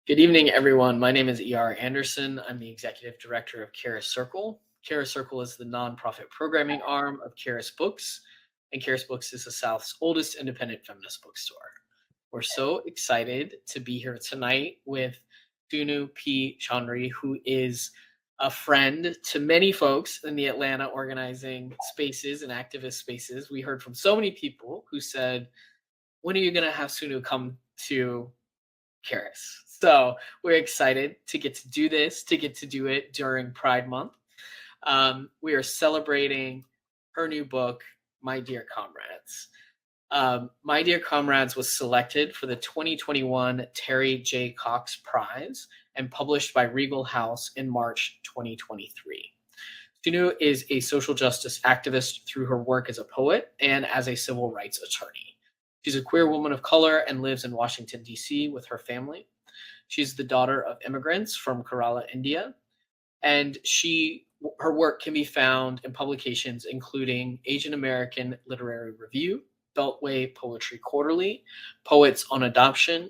Good evening, everyone. My name is E.R. Anderson. I'm the executive director of Charis Circle. Charis Circle is the nonprofit programming arm of Charis Books, and Charis Books is the South's oldest independent feminist bookstore. We're so excited to be here tonight with Sunu P. Chandy, who is a friend to many folks in the Atlanta organizing spaces and activist spaces. We heard from so many people who said, when are you going to have Sunu come to Charis? So we're excited to get to do this, to get to do it during Pride Month. We are celebrating her new book, My Dear Comrades. My Dear Comrades was selected for the 2021 Terry J. Cox Prize and published by Regal House in March 2023. Sunu is a social justice activist through her work as a poet and as a civil rights attorney. She's a queer woman of color and lives in Washington, D.C. with her family. She's the daughter of immigrants from Kerala, India, and her work can be found in publications including Asian American Literary Review, Beltway Poetry Quarterly, Poets on Adoption,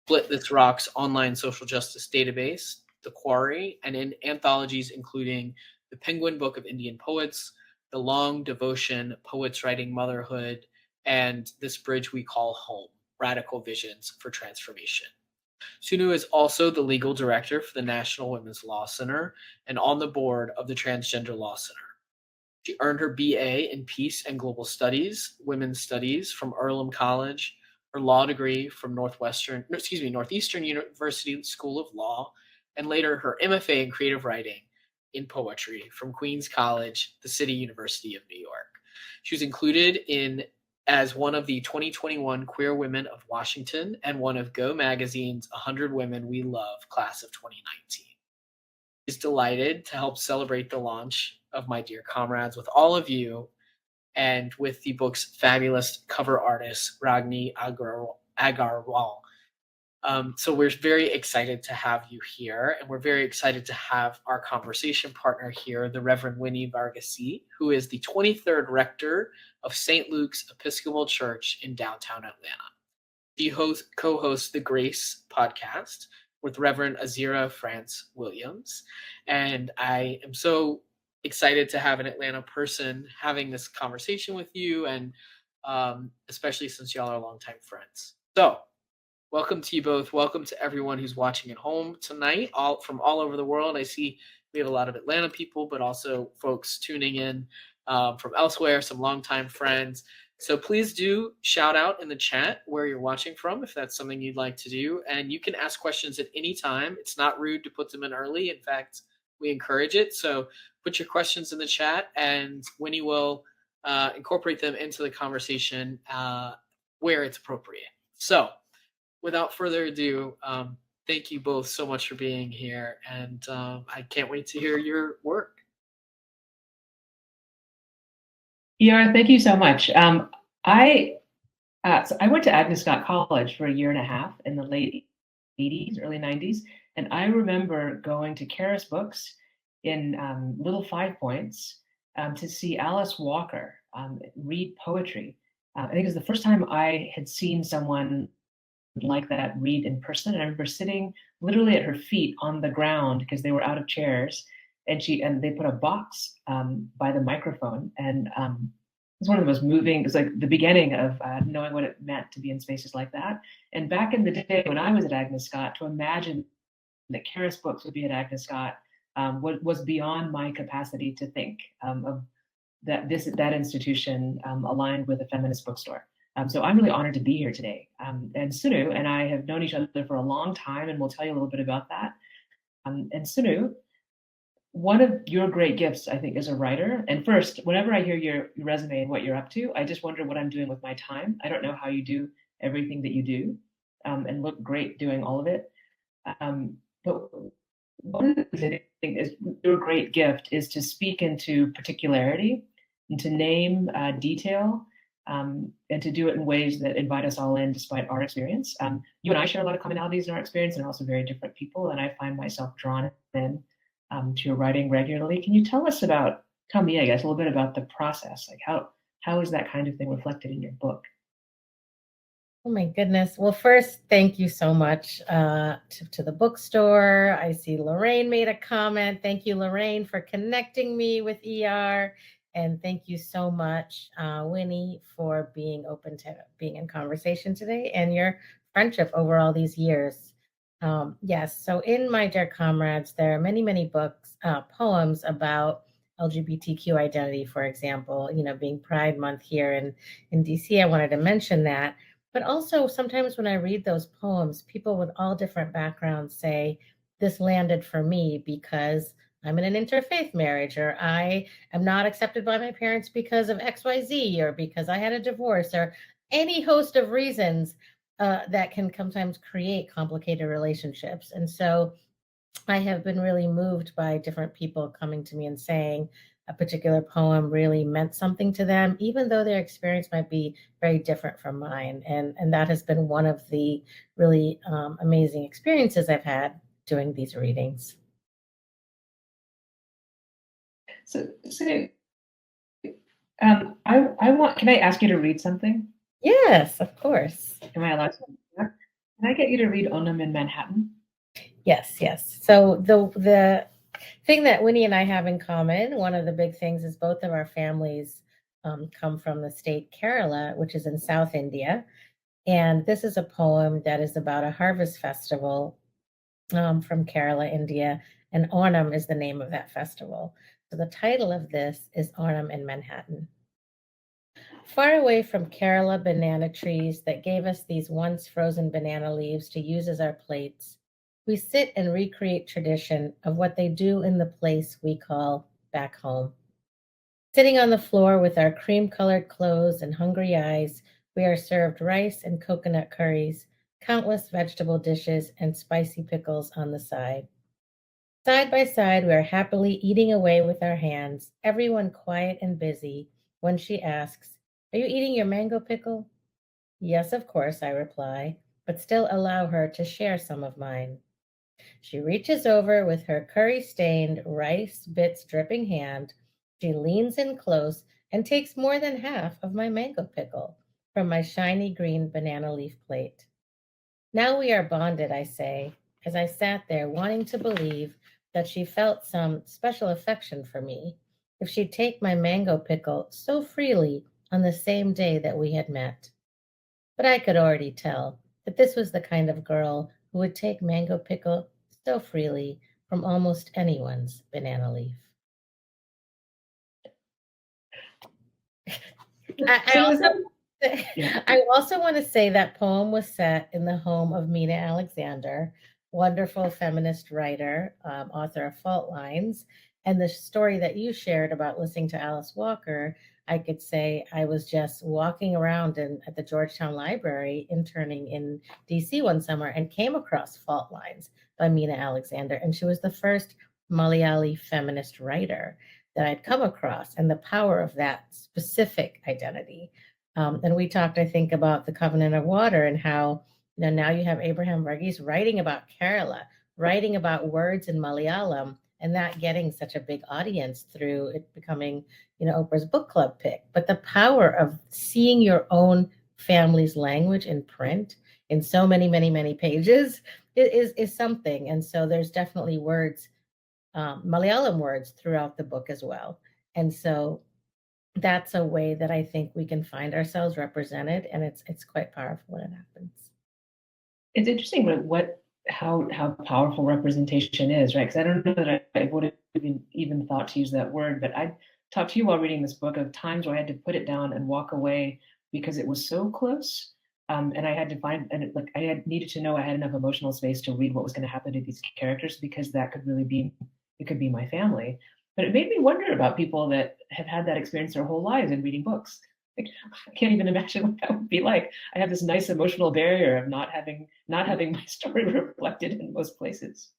Split This Rock's online social justice database, The Quarry, and in anthologies including The Penguin Book of Indian Poets, The Long Devotion, Poets Writing Motherhood, and This Bridge We Call Home, Radical Visions for Transformation. Sunu is also the legal director for the National Women's Law Center and on the board of the Transgender Law Center. She earned her BA in Peace and Global Studies, Women's Studies from Earlham College, her law degree from Northeastern University School of Law, and later her MFA in Creative Writing in Poetry from Queens College, the City University of New York. She was included as one of the 2021 Queer Women of Washington and one of Go Magazine's 100 Women We Love class of 2019. She's delighted to help celebrate the launch of My Dear Comrades with all of you and with the book's fabulous cover artist, Ragni Agarwal. So we're very excited to have you here, and we're very excited to have our conversation partner here, the Reverend Winnie Varghese, who is the 23rd rector of St. Luke's Episcopal Church in downtown Atlanta. She co-hosts the Grace podcast with Reverend Azira France Williams, and I am so excited to have an Atlanta person having this conversation with you, and especially since y'all are longtime friends. So welcome to you both. Welcome to everyone who's watching at home tonight, from all over the world. I see we have a lot of Atlanta people, but also folks tuning in from elsewhere, some longtime friends. So please do shout out in the chat where you're watching from, if that's something you'd like to do. And you can ask questions at any time. It's not rude to put them in early. In fact, we encourage it. So put your questions in the chat, and Winnie will incorporate them into the conversation where it's appropriate. So without further ado, thank you both so much for being here, and I can't wait to hear your work. Yeah, thank you so much. I went to Agnes Scott College for a year and a half in the late 80s, early 90s, and I remember going to Charis Books in Little Five Points to see Alice Walker read poetry. I think it was the first time I had seen someone like that read in person, and I remember sitting literally at her feet on the ground because they were out of chairs, and they put a box by the microphone, and it was one of the most moving. It was like the beginning of knowing what it meant to be in spaces like that. And back in the day when I was at Agnes Scott, to imagine that Charis Books would be at Agnes Scott was beyond my capacity to think of that institution aligned with a feminist bookstore. So I'm really honored to be here today. And Sunu and I have known each other for a long time, and we'll tell you a little bit about that. And Sunu, one of your great gifts, I think, as a writer. And first, whenever I hear your resume and what you're up to, I just wonder what I'm doing with my time. I don't know how you do everything that you do and look great doing all of it. But one of the things I think is your great gift is to speak into particularity and to name detail. And to do it in ways that invite us all in despite our experience. You and I share a lot of commonalities in our experience, and also very different people, and I find myself drawn in to your writing regularly. Can you tell me, I guess, a little bit about the process? Like how is that kind of thing reflected in your book? Oh my goodness. Well, first, thank you so much to the bookstore. I see Lorraine made a comment. Thank you, Lorraine, for connecting me with ER. And thank you so much, Winnie, for being open to being in conversation today and your friendship over all these years. Yes, so in My Dear Comrades, there are many, many books, poems about LGBTQ identity, for example, being Pride Month here in DC. I wanted to mention that. But also, sometimes when I read those poems, people with all different backgrounds say, this landed for me because I'm in an interfaith marriage, or I am not accepted by my parents because of XYZ, or because I had a divorce, or any host of reasons that can sometimes create complicated relationships. And so I have been really moved by different people coming to me and saying a particular poem really meant something to them, even though their experience might be very different from mine. And that has been one of the really amazing experiences I've had doing these readings. So I want. Can I ask you to read something? Yes, of course. Am I allowed to? Can I get you to read Onum in Manhattan? Yes, yes. So the thing that Winnie and I have in common, one of the big things, is both of our families come from the state Kerala, which is in South India. And this is a poem that is about a harvest festival from Kerala, India. And Onam is the name of that festival. So the title of this is Onam in Manhattan. Far away from Kerala banana trees that gave us these once frozen banana leaves to use as our plates, we sit and recreate tradition of what they do in the place we call back home. Sitting on the floor with our cream-colored clothes and hungry eyes, we are served rice and coconut curries, countless vegetable dishes, and spicy pickles on the side. Side by side, we are happily eating away with our hands, everyone quiet and busy, when she asks, "Are you eating your mango pickle?" "Yes, of course," I reply, but still allow her to share some of mine. She reaches over with her curry-stained, rice bits dripping hand. She leans in close and takes more than half of my mango pickle from my shiny green banana leaf plate. Now we are bonded, I say, as I sat there wanting to believe that she felt some special affection for me if she'd take my mango pickle so freely on the same day that we had met. But I could already tell that this was the kind of girl who would take mango pickle so freely from almost anyone's banana leaf. I also want to say that poem was set in the home of Mina Alexander, wonderful feminist writer, author of Fault Lines. And the story that you shared about listening to Alice Walker, I could say I was just walking around at the Georgetown Library interning in DC one summer and came across Fault Lines by Mina Alexander. And she was the first Malayali feminist writer that I'd come across, and the power of that specific identity. And we talked, I think, about the Covenant of Water and how now you have Abraham Varghese writing about Kerala, writing about words in Malayalam, and that getting such a big audience through it becoming, Oprah's book club pick. But the power of seeing your own family's language in print in so many, many, many pages is something. And so there's definitely words, Malayalam words throughout the book as well. And so that's a way that I think we can find ourselves represented, and it's quite powerful when it happens. It's interesting how powerful representation is, right? Because I don't know that I would have even thought to use that word, but I talked to you while reading this book of times where I had to put it down and walk away because it was so close. And I had to find, and I had needed to know I had enough emotional space to read what was going to happen to these characters, because that could really be, it could be my family. But it made me wonder about people that have had that experience their whole lives in reading books. I can't even imagine what that would be like. I have this nice emotional barrier of not having my story reflected in most places.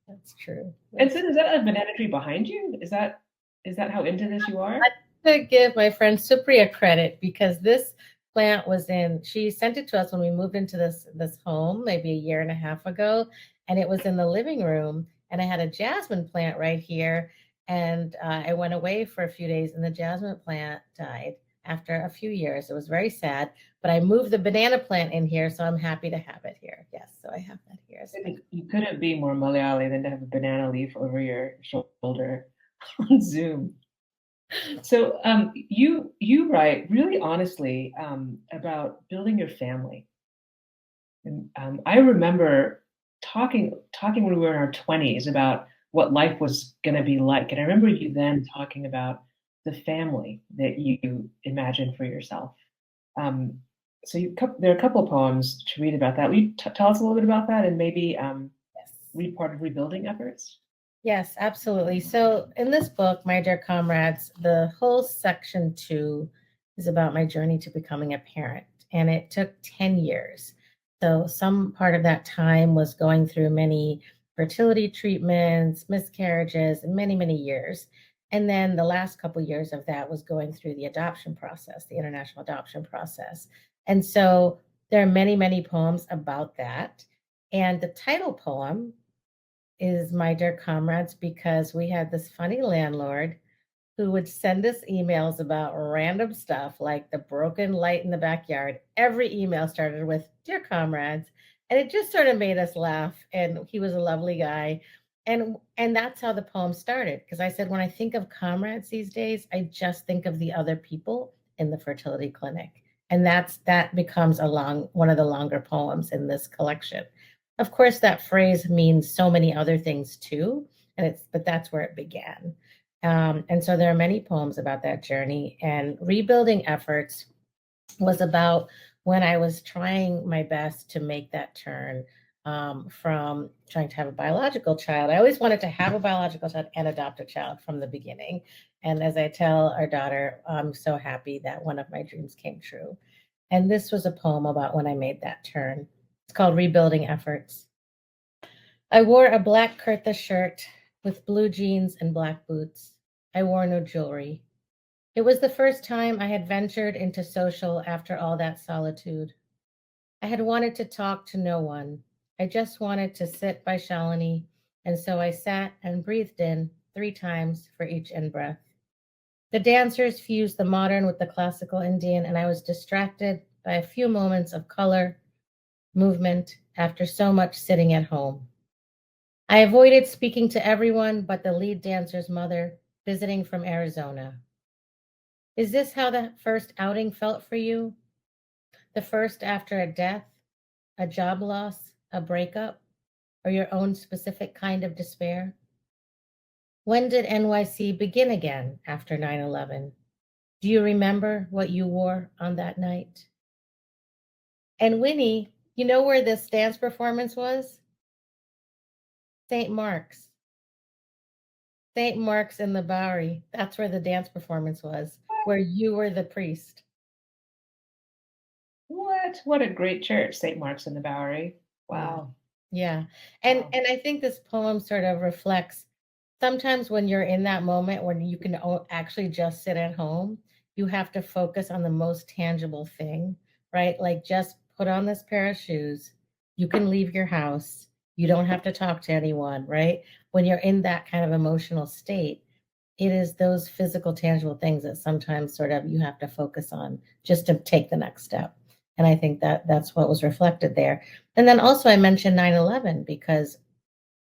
That's true. And so, is that a banana tree behind you? Is that how into this you are? I have to give my friend Supriya credit, because this plant was she sent it to us when we moved into this home maybe a year and a half ago, and it was in the living room, and I had a jasmine plant right here, and I went away for a few days and the jasmine plant died. after a few years. It was very sad, but I moved the banana plant in here, so I'm happy to have it here. Yes, so I have that here. You couldn't be more Malayali than to have a banana leaf over your shoulder on Zoom. So you write really honestly about building your family. And I remember talking when we were in our 20s about what life was going to be like. And I remember you then talking about the family that you imagined for yourself. So there are a couple of poems to read about that. Will you tell us a little bit about that and maybe Yes. read part of rebuilding efforts? Yes, absolutely. So in this book, My Dear Comrades, the whole section 2 is about my journey to becoming a parent. And it took 10 years. So some part of that time was going through many fertility treatments, miscarriages, and many, many years. And then the last couple of years of that was going through the adoption process, the international adoption process. And so there are many, many poems about that. And the title poem is My Dear Comrades because we had this funny landlord who would send us emails about random stuff like the broken light in the backyard. Every email started with Dear Comrades, and it just sort of made us laugh. And he was a lovely guy. And that's how the poem started. Because I said, when I think of comrades these days, I just think of the other people in the fertility clinic. And that becomes one of the longer poems in this collection. Of course, that phrase means so many other things too, but that's where it began. And so there are many poems about that journey. And rebuilding efforts was about when I was trying my best to make that turn from trying to have a biological child. I always wanted to have a biological child and adopt a child from the beginning. And as I tell our daughter, I'm so happy that one of my dreams came true. And this was a poem about when I made that turn. It's called Rebuilding Efforts. I wore a black Kurta shirt with blue jeans and black boots. I wore no jewelry. It was the first time I had ventured into social after all that solitude. I had wanted to talk to no one. I just wanted to sit by Shalini, and so I sat and breathed in 3 times for each in-breath. The dancers fused the modern with the classical Indian, and I was distracted by a few moments of color, movement, after so much sitting at home. I avoided speaking to everyone but the lead dancer's mother, visiting from Arizona. Is this how the first outing felt for you? The first after a death, a job loss, a breakup, or your own specific kind of despair? When did NYC begin again after 9/11? Do you remember what you wore on that night? And Winnie, you know where this dance performance was? St. Mark's. St. Mark's in the Bowery. That's where the dance performance was, where you were the priest. What a great church, St. Mark's in the Bowery. Wow. Yeah. And Wow. I think this poem sort of reflects sometimes when you're in that moment when you can actually just sit at home, you have to focus on the most tangible thing, right? Like just put on this pair of shoes. You can leave your house. You don't have to talk to anyone, right? When you're in that kind of emotional state, it is those physical, tangible things that sometimes sort of you have to focus on just to take the next step. And I think that that's what was reflected there. And then also I mentioned 9/11 because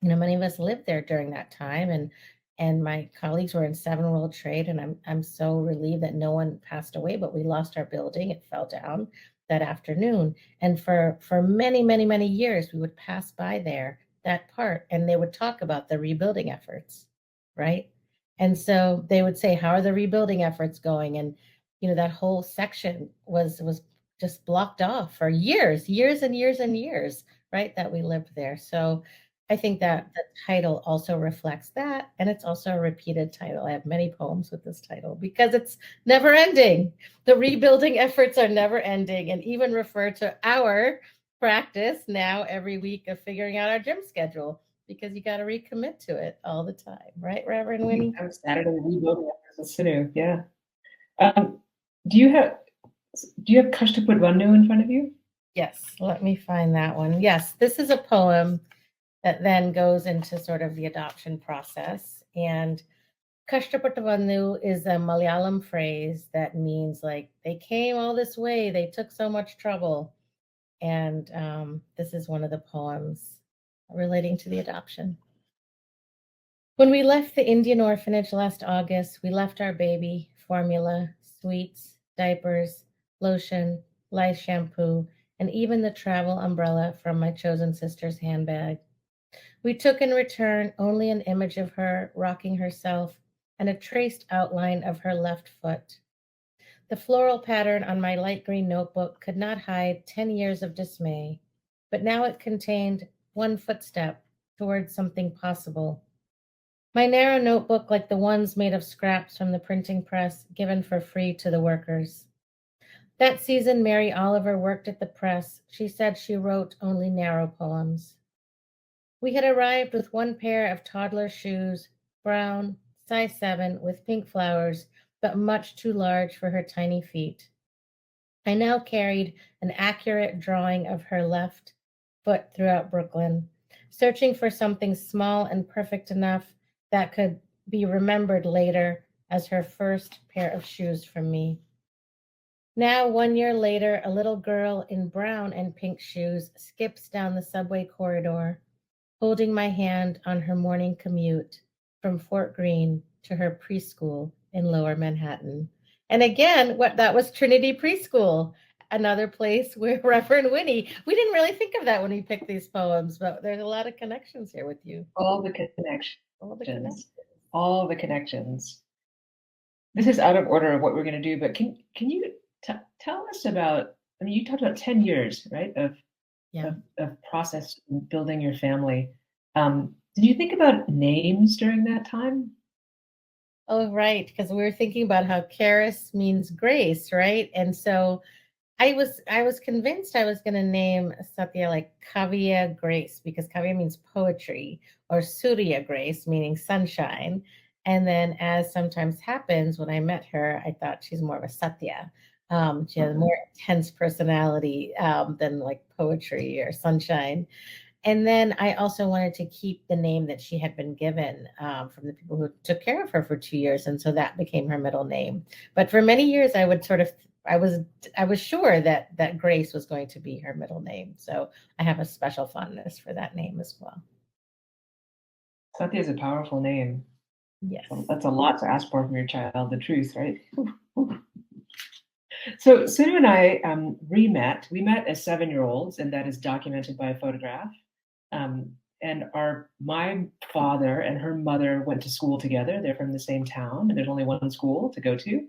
many of us lived there during that time, and my colleagues were in 7 World Trade, and I'm so relieved that no one passed away, but we lost our building. It fell down that afternoon. And for many, many, many years, we would pass by there, that part, and they would talk about the rebuilding efforts, right? And so they would say, how are the rebuilding efforts going? And that whole section was just blocked off for years and years and years, right? That we lived there. So I think that the title also reflects that. And it's also a repeated title. I have many poems with this title because it's never ending. The rebuilding efforts are never ending, and even refer to our practice now every week of figuring out our gym schedule because you got to recommit to it all the time. Right, Reverend Winnie? Saturday rebuilding efforts with Sunu. Yeah. Do you have Kashtaput Vannu in front of you? Yes, let me find that one. Yes, this is a poem that then goes into sort of the adoption process. And Kashtapattu vannu is a Malayalam phrase that means like they came all this way, they took so much trouble. And this is one of the poems relating to the adoption. When we left the Indian orphanage last August, we left our baby, formula, sweets, diapers, lotion, lice shampoo, and even the travel umbrella from my chosen sister's handbag. We took in return only an image of her rocking herself and a traced outline of her left foot. The floral pattern on my light green notebook could not hide 10 years of dismay, but now it contained one footstep towards something possible. My narrow notebook, like the ones made of scraps from the printing press given for free to the workers. That season, Mary Oliver worked at the press. She said she wrote only narrow poems. We had arrived with one pair of toddler shoes, brown, size 7, with pink flowers, but much too large for her tiny feet. I now carried an accurate drawing of her left foot throughout Brooklyn, searching for something small and perfect enough that could be remembered later as her first pair of shoes from me. Now, 1 year later, a little girl in brown and pink shoes skips down the subway corridor, holding my hand on her morning commute from Fort Greene to her preschool in Lower Manhattan. And again, that was Trinity Preschool, another place where Reverend Winnie, we didn't really think of that when we picked these poems, but there's a lot of connections here with you. All the connections. All the connections. All the connections. This is out of order of what we're going to do, but can you tell us about, I mean, you talked about 10 years, right, of process in building your family. Did you think about names during that time? Oh, right, because we were thinking about how Charis means grace, right? And so I was convinced I was going to name Satya like Kavya Grace, because Kavya means poetry, or Surya Grace, meaning sunshine. And then, as sometimes happens, when I met her, I thought she's more of a Satya. She has a more intense personality than like poetry or sunshine. And then I also wanted to keep the name that she had been given from the people who took care of her for 2 years, and so that became her middle name. But for many years, I was sure that Grace was going to be her middle name. So I have a special fondness for that name as well. Satya is a powerful name. Yes, that's a lot to ask for from your child. The truth, right? So Sunu and I re-met. We met as 7-year-olds, and that is documented by a photograph. And my father and her mother went to school together. They're from the same town, and there's only one school to go to.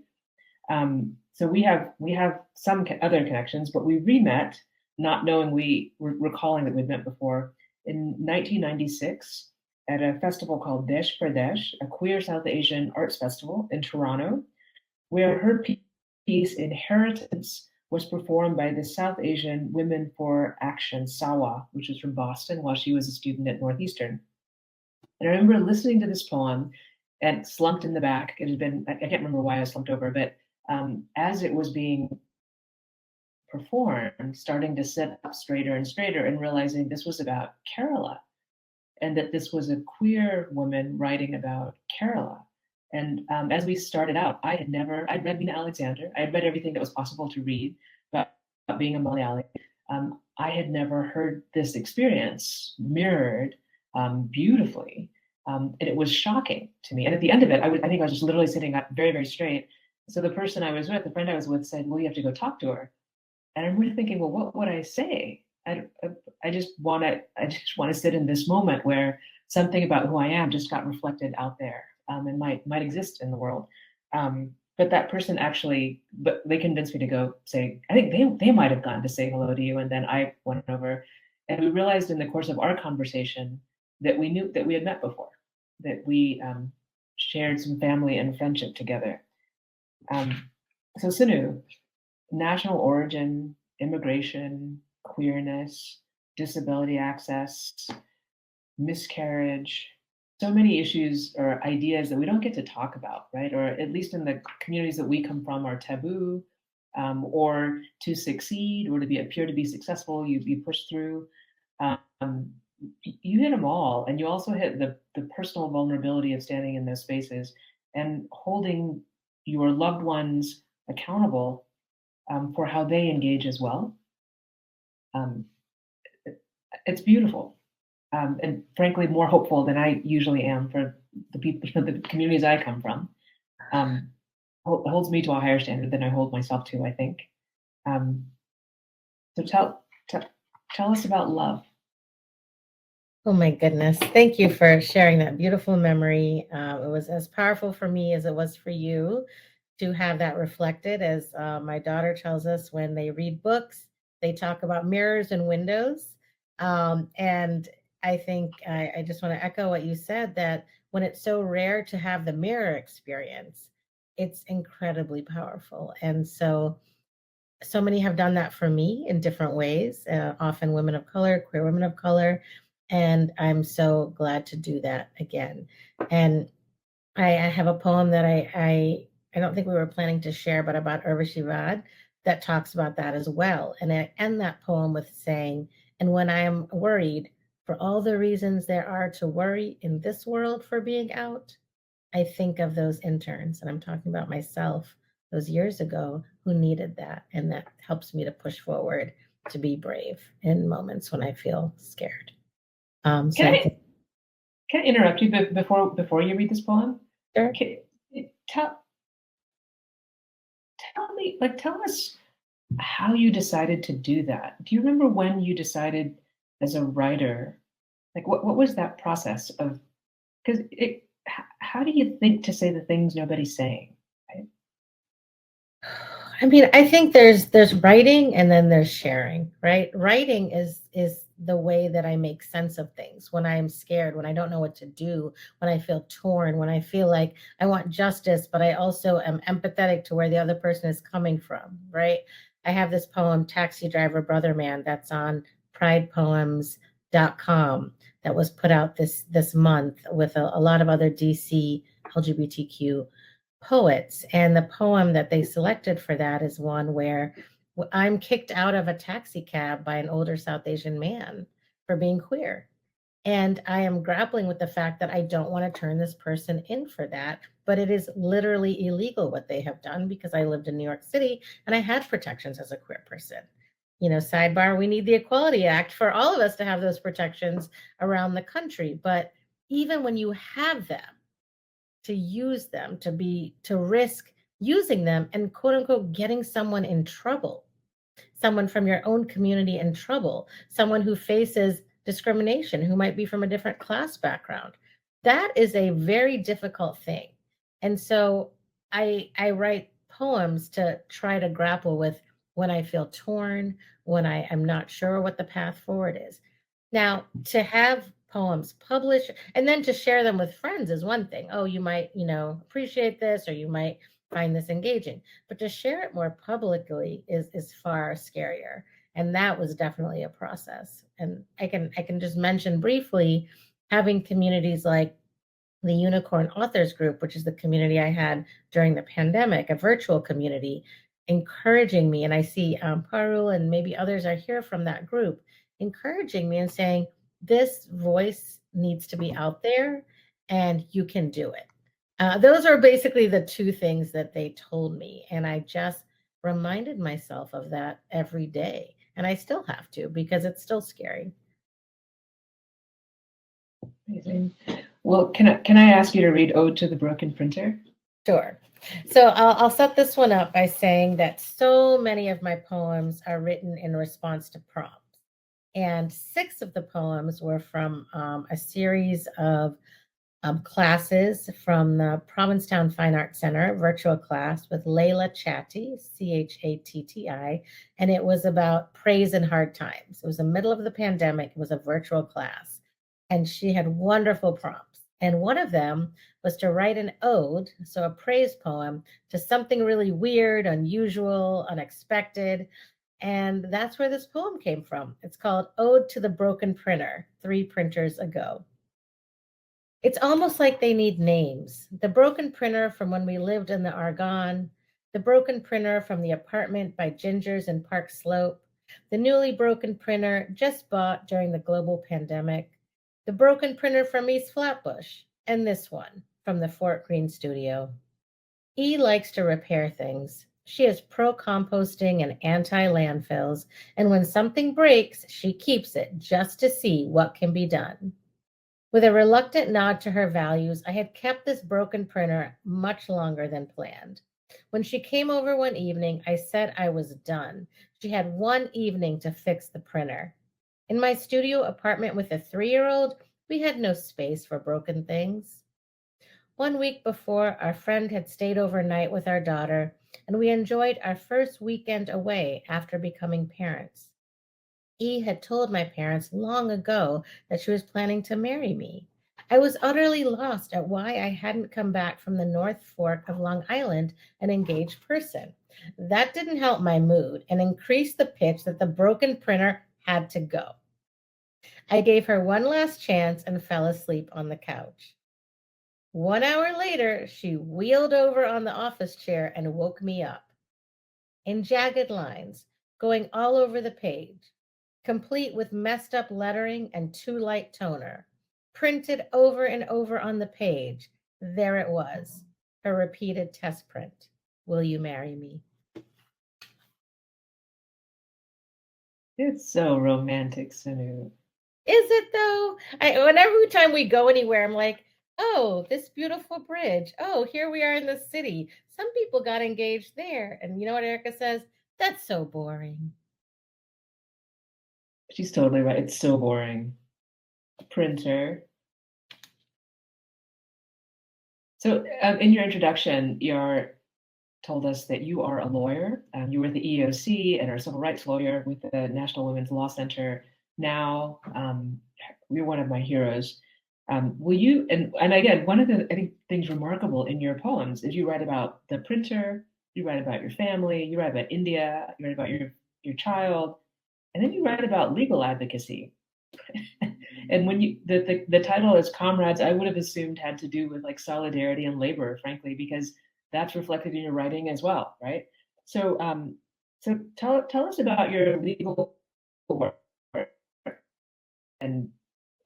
So we have some other connections, but we re-met, not knowing we were recalling that we'd met before, in 1996 at a festival called Desh Pradesh, a queer South Asian arts festival in Toronto, where her piece Inheritance was performed by the South Asian Women for Action, SAWA, which was from Boston while she was a student at Northeastern. And I remember listening to this poem and slumped in the back. It had been, I can't remember why I slumped over, but as it was being performed, starting to sit up straighter and straighter and realizing this was about Kerala and that this was a queer woman writing about Kerala. And as we started out, I'd read Mina Alexander. I had read everything that was possible to read about being a Malayali. I had never heard this experience mirrored beautifully. And it was shocking to me. And at the end of it, I think I was just literally sitting up very, very straight. So the person I was with, the friend I was with, said, well, you have to go talk to her. And I'm really thinking, well, what would I say? I just want to sit in this moment where something about who I am just got reflected out there. And might exist in the world. But that person actually, but they convinced me to go say, I think they might have gone to say hello to you. And then I went over, and we realized in the course of our conversation that we knew that we had met before, that we shared some family and friendship together. So Sunu, national origin, immigration, queerness, disability access, miscarriage, so many issues or ideas that we don't get to talk about, right? Or at least in the communities that we come from are taboo, or to succeed or to appear to be successful, you push through. You hit them all, and you also hit the personal vulnerability of standing in those spaces. and holding your loved ones accountable for how they engage as well. It's beautiful, and frankly, more hopeful than I usually am for the people, the communities I come from. Holds me to a higher standard than I hold myself to, I think. So tell us about love. Oh my goodness. Thank you for sharing that beautiful memory. It was as powerful for me as it was for you to have that reflected. As my daughter tells us, when they read books, they talk about mirrors and windows. And I think I just want to echo what you said, that when it's so rare to have the mirror experience, it's incredibly powerful. And so many have done that for me in different ways, often women of color, queer women of color. And I'm so glad to do that again. And I have a poem that I don't think we were planning to share, but about Urvashi Vad, that talks about that as well. And I end that poem with saying, and when I am worried for all the reasons there are to worry in this world for being out, I think of those interns, and I'm talking about myself those years ago who needed that. And that helps me to push forward, to be brave in moments when I feel scared. Can I interrupt you before you read this poem? Sure. Tell me, tell us how you decided to do that. Do you remember when you decided as a writer, what was that process of, because how do you think to say the things nobody's saying? Right? I mean, I think there's writing and then there's sharing, right? Writing is the way that I make sense of things when I am scared, when I don't know what to do, when I feel torn, when I feel like I want justice, but I also am empathetic to where the other person is coming from, right? I have this poem, Taxi Driver Brother Man, that's on pridepoems.com, that was put out this month with a lot of other DC LGBTQ poets. And the poem that they selected for that is one where I'm kicked out of a taxi cab by an older South Asian man for being queer. And I am grappling with the fact that I don't want to turn this person in for that, but it is literally illegal what they have done, because I lived in New York City and I had protections as a queer person. You know, sidebar, we need the Equality Act for all of us to have those protections around the country. But even when you have them, to use them, to risk using them and quote unquote getting someone in trouble, someone from your own community in trouble, someone who faces discrimination, who might be from a different class background. That is a very difficult thing. And so I write poems to try to grapple with when I feel torn, when I am not sure what the path forward is. Now, to have poems published and then to share them with friends is one thing. Oh, you might, appreciate this, or you might find this engaging. But to share it more publicly is far scarier. And that was definitely a process. And I can just mention briefly having communities like the Unicorn Authors Group, which is the community I had during the pandemic, a virtual community, encouraging me. And I see Parul and maybe others are here from that group, encouraging me and saying, this voice needs to be out there and you can do it. Those are basically the two things that they told me. And I just reminded myself of that every day. And I still have to, because it's still scary. Amazing. Well, can I ask you to read Ode to the Broken Printer? Sure. So I'll set this one up by saying that so many of my poems are written in response to prompts. And 6 of the poems were from a series of classes from the Provincetown Fine Arts Center, virtual class with Layla Chatti, Chatti, and it was about praise in hard times. It was the middle of the pandemic. It was a virtual class, and she had wonderful prompts. And one of them was to write an ode, so a praise poem, to something really weird, unusual, unexpected. And that's where this poem came from. It's called Ode to the Broken Printer, 3 printers ago. It's almost like they need names. The broken printer from when we lived in the Argonne, the broken printer from the apartment by Ginger's in Park Slope, the newly broken printer just bought during the global pandemic, the broken printer from East Flatbush, and this one, from the Fort Greene studio. E likes to repair things. She is pro-composting and anti-landfills, and when something breaks, she keeps it just to see what can be done. With a reluctant nod to her values, I had kept this broken printer much longer than planned. When she came over one evening, I said I was done. She had one evening to fix the printer. In my studio apartment with a 3-year-old, we had no space for broken things. 1 week before, our friend had stayed overnight with our daughter, and we enjoyed our first weekend away after becoming parents. E had told my parents long ago that she was planning to marry me. I was utterly lost at why I hadn't come back from the North Fork of Long Island an engaged person. That didn't help my mood and increased the pitch that the broken printer had to go. I gave her one last chance and fell asleep on the couch. 1 hour later, she wheeled over on the office chair and woke me up. In jagged lines, going all over the page, complete with messed up lettering and too light toner, printed over and over on the page, there it was, her repeated test print. Will you marry me? It's so romantic, Sunu. Is it though? Every time we go anywhere, I'm like, oh, this beautiful bridge. Oh, here we are in the city. Some people got engaged there. And you know what Erica says? That's so boring. She's totally right. It's so boring. Printer. So in your introduction, you told us that you are a lawyer. You were the EEOC and are a civil rights lawyer with the National Women's Law Center. Now, you're one of my heroes. Will you, and again, one of the, I think, things remarkable in your poems is you write about the printer, you write about your family, you write about India, you write about your child, and then you write about legal advocacy. And when the title is Comrades, I would have assumed had to do with like solidarity and labor, frankly, because that's reflected in your writing as well, right? So so tell us about your legal work and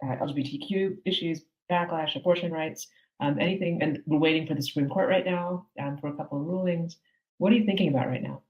LGBTQ issues, backlash, abortion rights, anything. And we're waiting for the Supreme Court right now for a couple of rulings. What are you thinking about right now?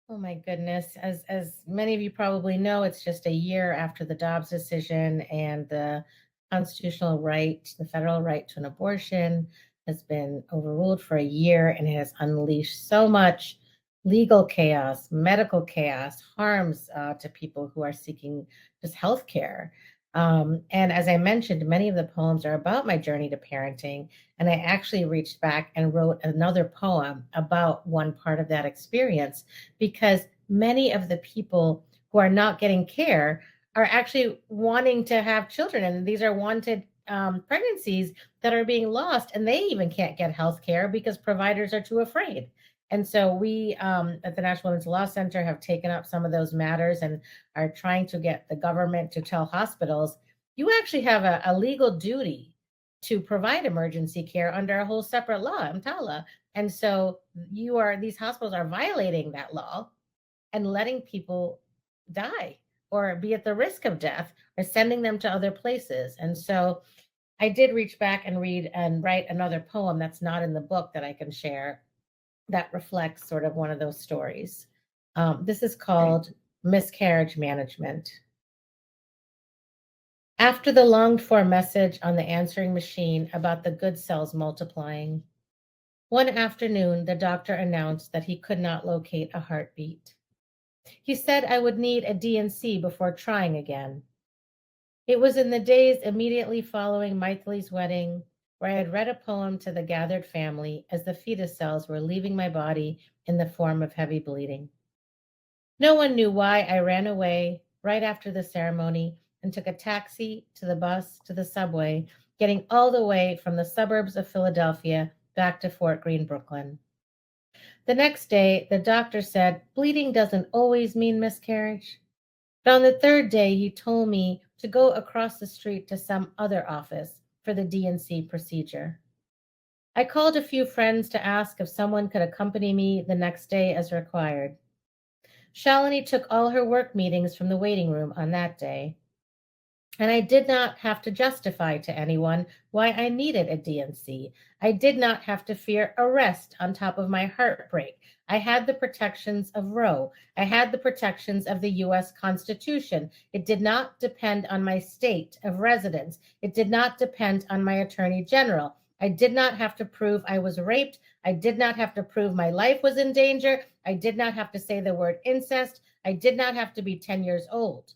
Oh my goodness. As many of you probably know, it's just a year after the Dobbs decision, and the constitutional right, the federal right to an abortion has been overruled for a year, and it has unleashed so much legal chaos, medical chaos, harms to people who are seeking just health care. And as I mentioned, many of the poems are about my journey to parenting. And I actually reached back and wrote another poem about one part of that experience, because many of the people who are not getting care are actually wanting to have children. And these are wanted pregnancies that are being lost, and they even can't get health care because providers are too afraid. And so we at the National Women's Law Center have taken up some of those matters and are trying to get the government to tell hospitals, you actually have a legal duty to provide emergency care under a whole separate law, EMTALA. And so these hospitals are violating that law and letting people die or be at the risk of death, or sending them to other places. And so I did reach back and read and write another poem that's not in the book that I can share, that reflects sort of one of those stories. This is called Miscarriage Management. After the longed-for message on the answering machine about the good cells multiplying, one afternoon the doctor announced that he could not locate a heartbeat. He said I would need a D&C before trying again. It was in the days immediately following Maithili's wedding, where I had read a poem to the gathered family as the fetus cells were leaving my body in the form of heavy bleeding. No one knew why I ran away right after the ceremony and took a taxi to the bus to the subway, getting all the way from the suburbs of Philadelphia back to Fort Greene, Brooklyn. The next day, the doctor said bleeding doesn't always mean miscarriage. But on the third day, he told me to go across the street to some other office for the D&C procedure. I called a few friends to ask if someone could accompany me the next day as required. Shalini took all her work meetings from the waiting room on that day. And I did not have to justify to anyone why I needed a DNC. I did not have to fear arrest on top of my heartbreak. I had the protections of Roe. I had the protections of the US Constitution. It did not depend on my state of residence. It did not depend on my attorney general. I did not have to prove I was raped. I did not have to prove my life was in danger. I did not have to say the word incest. I did not have to be 10 years old.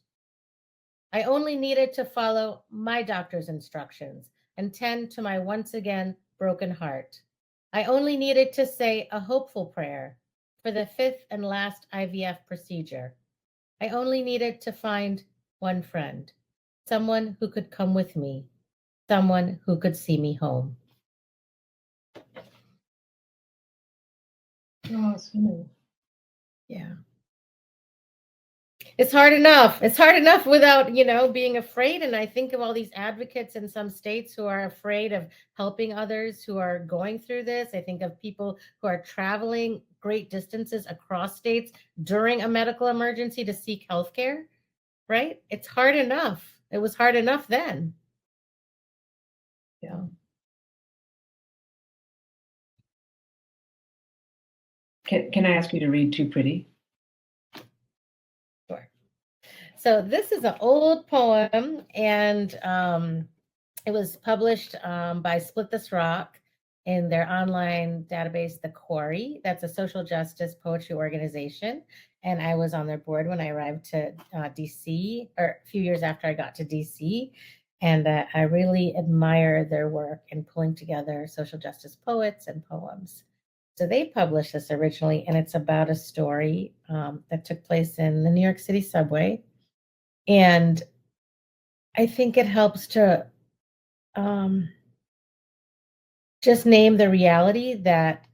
I only needed to follow my doctor's instructions and tend to my once again broken heart. I only needed to say a hopeful prayer for the 5th and last IVF procedure. I only needed to find one friend, someone who could come with me, someone who could see me home. Oh, Sunu. Yeah. It's hard enough. It's hard enough without, being afraid. And I think of all these advocates in some states who are afraid of helping others who are going through this. I think of people who are traveling great distances across states during a medical emergency to seek healthcare, right? It's hard enough. It was hard enough then. Yeah. Can I ask you to read Too Pretty? Sure. So this is an old poem, and it was published by Split This Rock in their online database, The Quarry. That's a social justice poetry organization. And I was on their board when I arrived to DC, or a few years after I got to DC. And I really admire their work in pulling together social justice poets and poems. So they published this originally, and it's about a story that took place in the New York City subway. And I think it helps to just name the reality that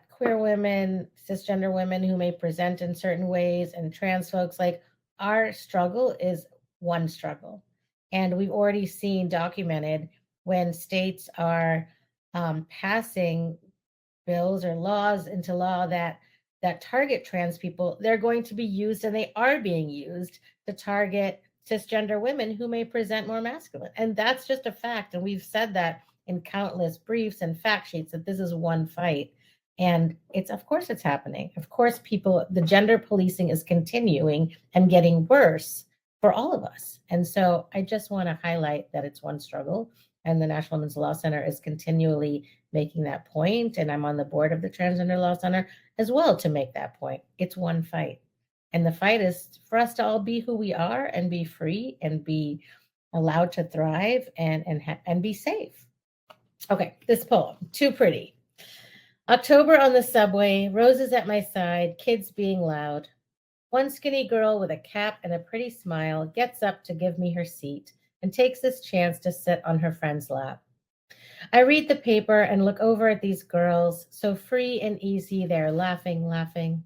queer women, cisgender women who may present in certain ways, and trans folks, like, our struggle is one struggle. And we've already seen documented when states are passing bills or laws into law that target trans people, they're going to be used, and they are being used, to target cisgender women who may present more masculine. And that's just a fact. And we've said that in countless briefs and fact sheets, that this is one fight. And of course it's happening. Of course, the gender policing is continuing and getting worse for all of us. And so I just want to highlight that it's one struggle. And the National Women's Law Center is continually making that point. And I'm on the board of the Transgender Law Center as well to make that point. It's one fight. And the fight is for us to all be who we are and be free and be allowed to thrive and be safe. Okay, this poem, Too Pretty. October on the subway, roses at my side, kids being loud. One skinny girl with a cap and a pretty smile gets up to give me her seat and takes this chance to sit on her friend's lap. I read the paper and look over at these girls, so free and easy, they're laughing, laughing.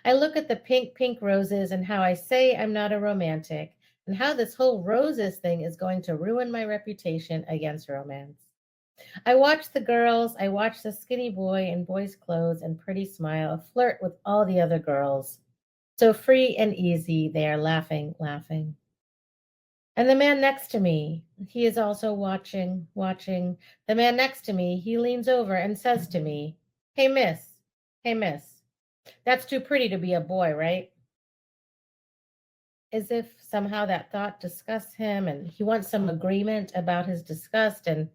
I look at the pink, pink roses and how I say I'm not a romantic, and how this whole roses thing is going to ruin my reputation against romance. I watch the girls, I watch the skinny boy in boy's clothes and pretty smile flirt with all the other girls. So free and easy, they are laughing, laughing. And the man next to me, he is also watching, watching. The man next to me, he leans over and says to me, hey, miss, that's too pretty to be a boy, right? As if somehow that thought disgusts him and he wants some agreement about his disgust. And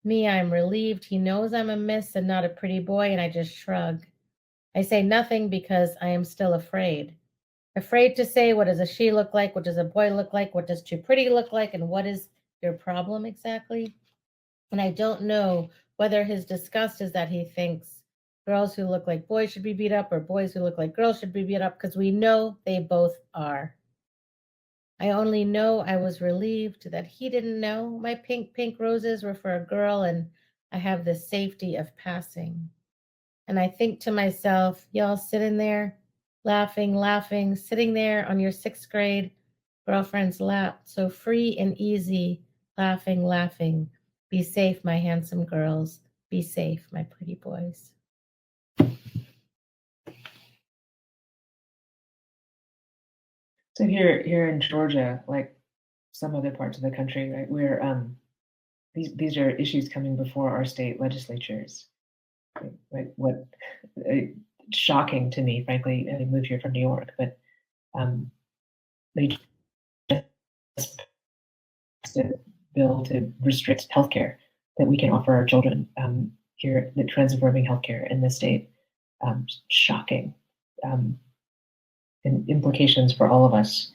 me, I'm relieved. He knows I'm a miss and not a pretty boy, and I just shrug. I say nothing because I am still afraid. Afraid to say, what does a she look like? What does a boy look like? What does too pretty look like? And what is your problem exactly? And I don't know whether his disgust is that he thinks girls who look like boys should be beat up or boys who look like girls should be beat up, because we know they both are. I only know I was relieved that he didn't know my pink, pink roses were for a girl, and I have the safety of passing. And I think to myself, y'all sitting there, laughing, laughing, sitting there on your 6th grade girlfriend's lap, so free and easy, laughing, laughing. Be safe, my handsome girls. Be safe, my pretty boys. So here in Georgia, like some other parts of the country, right, where these are issues coming before our state legislatures. Right? What shocking to me, frankly. I moved here from New York, but they just passed a bill to restrict healthcare that we can offer our children here, the transforming healthcare in the state. Shocking, and implications for all of us.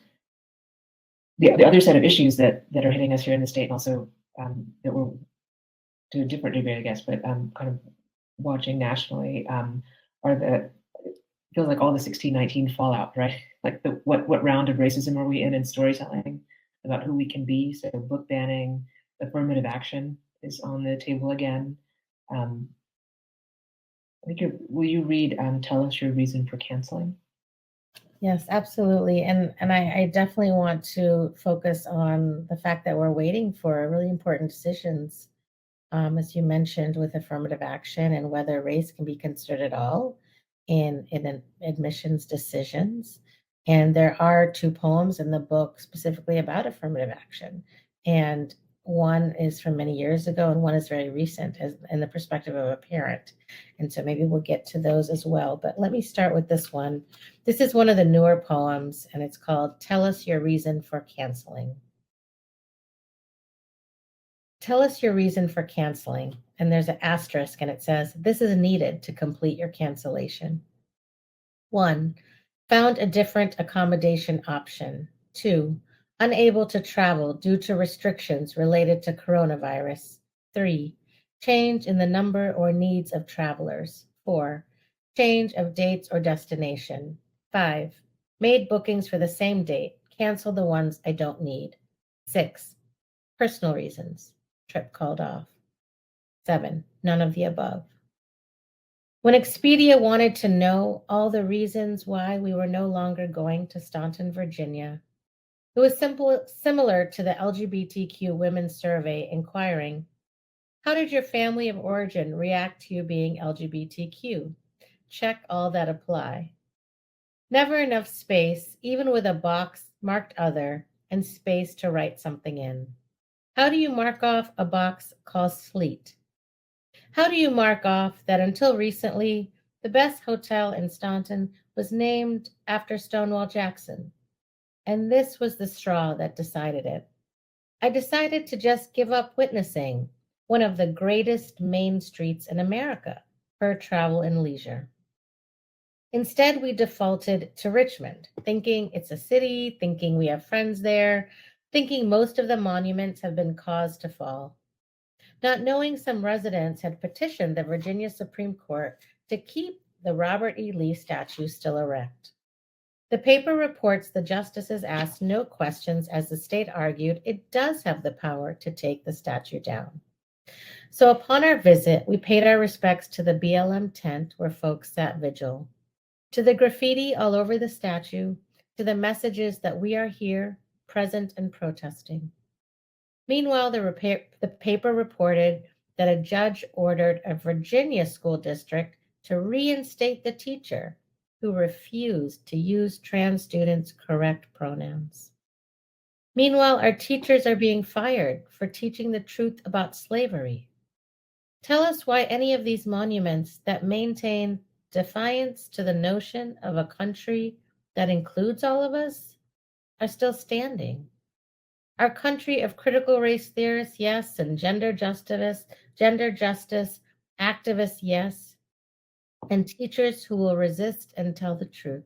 The other set of issues that are hitting us here in the state, and also that we're to a different degree, I guess, but kind of watching nationally, are the feels like all the 1619 fallout, right? Like what round of racism are we in storytelling about who we can be? So book banning, affirmative action is on the table again. I think will you read Tell Us Your Reason for Canceling? Yes, absolutely. And I definitely want to focus on the fact that we're waiting for really important decisions, as you mentioned, with affirmative action and whether race can be considered at all in admissions decisions. And there are 2 poems in the book specifically about affirmative action. And one is from many years ago and one is very recent, as in the perspective of a parent. And so maybe we'll get to those as well. But let me start with this one. This is one of the newer poems, and it's called Tell Us Your Reason for Canceling. Tell us your reason for canceling. And there's an asterisk, and it says, this is needed to complete your cancellation. 1, found a different accommodation option. 2, unable to travel due to restrictions related to coronavirus. 3, change in the number or needs of travelers. 4, change of dates or destination. 5, made bookings for the same date, cancel the ones I don't need. 6, personal reasons, trip called off. 7, none of the above. When Expedia wanted to know all the reasons why we were no longer going to Staunton, Virginia, it was similar to the LGBTQ women's survey inquiring, how did your family of origin react to you being LGBTQ? Check all that apply. Never enough space, even with a box marked other and space to write something in. How do you mark off a box called Sleet? How do you mark off that until recently, the best hotel in Staunton was named after Stonewall Jackson? And this was the straw that decided it. I decided to just give up witnessing one of the greatest main streets in America for travel and leisure. Instead, we defaulted to Richmond, thinking it's a city, thinking we have friends there, thinking most of the monuments have been caused to fall. Not knowing some residents had petitioned the Virginia Supreme Court to keep the Robert E. Lee statue still erect. The paper reports the justices asked no questions as the state argued it does have the power to take the statue down. So upon our visit, we paid our respects to the BLM tent where folks sat vigil, to the graffiti all over the statue, to the messages that we are here, present and protesting. Meanwhile, the paper reported that a judge ordered a Virginia school district to reinstate the teacher who refused to use trans students' correct pronouns. Meanwhile, our teachers are being fired for teaching the truth about slavery. Tell us why any of these monuments that maintain defiance to the notion of a country that includes all of us are still standing. Our country of critical race theorists, yes, and gender justice activists, yes, and teachers who will resist and tell the truth,